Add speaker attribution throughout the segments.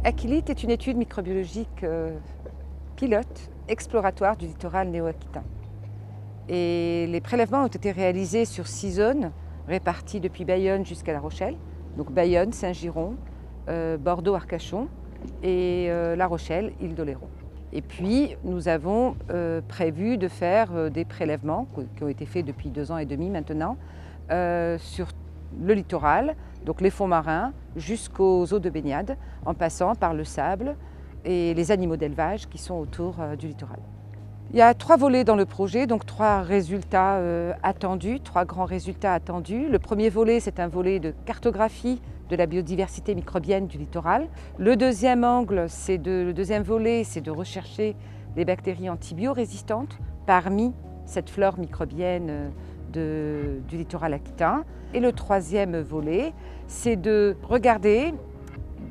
Speaker 1: Aquilite est une étude microbiologique pilote, exploratoire du littoral néo-aquitain. Et les prélèvements ont été réalisés sur 6 zones réparties depuis Bayonne jusqu'à La Rochelle. Donc Bayonne, Saint-Giron, Bordeaux, Arcachon et La Rochelle, Île-d'Oléron. Et puis nous avons prévu de faire des prélèvements qui ont été faits depuis 2 ans et demi maintenant sur le littoral, donc les fonds marins jusqu'aux eaux de baignade, en passant par le sable et les animaux d'élevage qui sont autour du littoral. Il y a 3 volets dans le projet, donc 3 résultats attendus, 3 grands résultats attendus. Le premier volet, c'est un volet de cartographie de la biodiversité microbienne du littoral. Le deuxième volet, c'est de rechercher les bactéries antibiorésistantes parmi cette flore microbienne du littoral aquitain. Et le troisième volet, c'est de regarder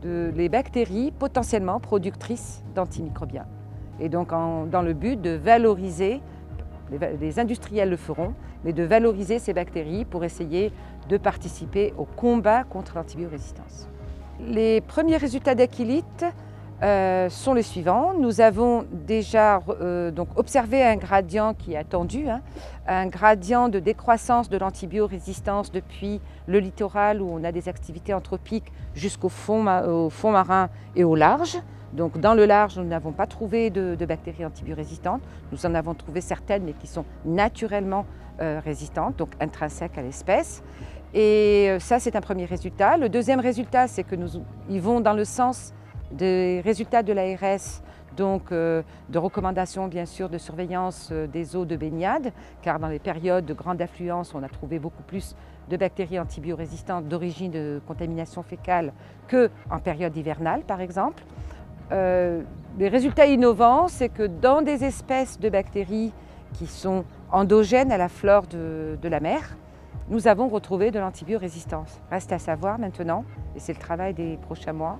Speaker 1: les bactéries potentiellement productrices d'antimicrobiens. Et donc dans le but de valoriser, les industriels le feront, mais de valoriser ces bactéries pour essayer de participer au combat contre l'antibiorésistance. Les premiers résultats d'Aquilite sont les suivants. Nous avons déjà observé un gradient qui est attendu, un gradient de décroissance de l'antibiorésistance depuis le littoral où on a des activités anthropiques jusqu'au fond marin et au large. Donc dans le large, nous n'avons pas trouvé de bactéries antibiorésistantes. Nous en avons trouvé certaines, mais qui sont naturellement résistantes, donc intrinsèques à l'espèce. Et ça, c'est un premier résultat. Le deuxième résultat, c'est que ils vont dans le sens des résultats de l'ARS, donc de recommandations bien sûr de surveillance des eaux de baignade, car dans les périodes de grande affluence, on a trouvé beaucoup plus de bactéries antibiorésistantes d'origine de contamination fécale qu'en période hivernale par exemple. Les résultats innovants, c'est que dans des espèces de bactéries qui sont endogènes à la flore de la mer, nous avons retrouvé de l'antibiorésistance. Reste à savoir maintenant, et c'est le travail des prochains mois,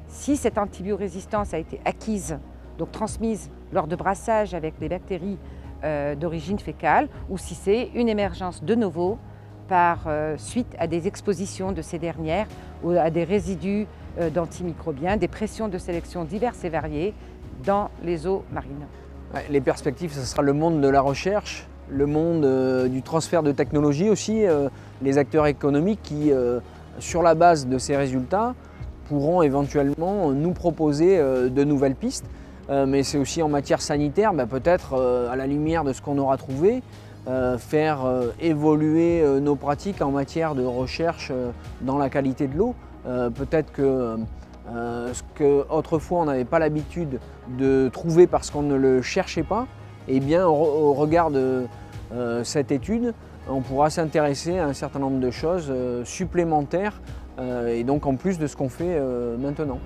Speaker 1: si cette antibiorésistance a été acquise, donc transmise lors de brassage avec les bactéries d'origine fécale, ou si c'est une émergence de novo par suite à des expositions de ces dernières ou à des résidus d'antimicrobiens, des pressions de sélection diverses et variées dans les eaux marines.
Speaker 2: Les perspectives, ce sera le monde de la recherche, le monde du transfert de technologie aussi, les acteurs économiques qui, sur la base de ces résultats, pourront éventuellement nous proposer de nouvelles pistes. Mais c'est aussi en matière sanitaire, peut-être à la lumière de ce qu'on aura trouvé, faire évoluer nos pratiques en matière de recherche dans la qualité de l'eau. Peut-être que ce qu'autrefois on n'avait pas l'habitude de trouver parce qu'on ne le cherchait pas, eh bien au regard de cette étude, on pourra s'intéresser à un certain nombre de choses supplémentaires et donc en plus de ce qu'on fait maintenant.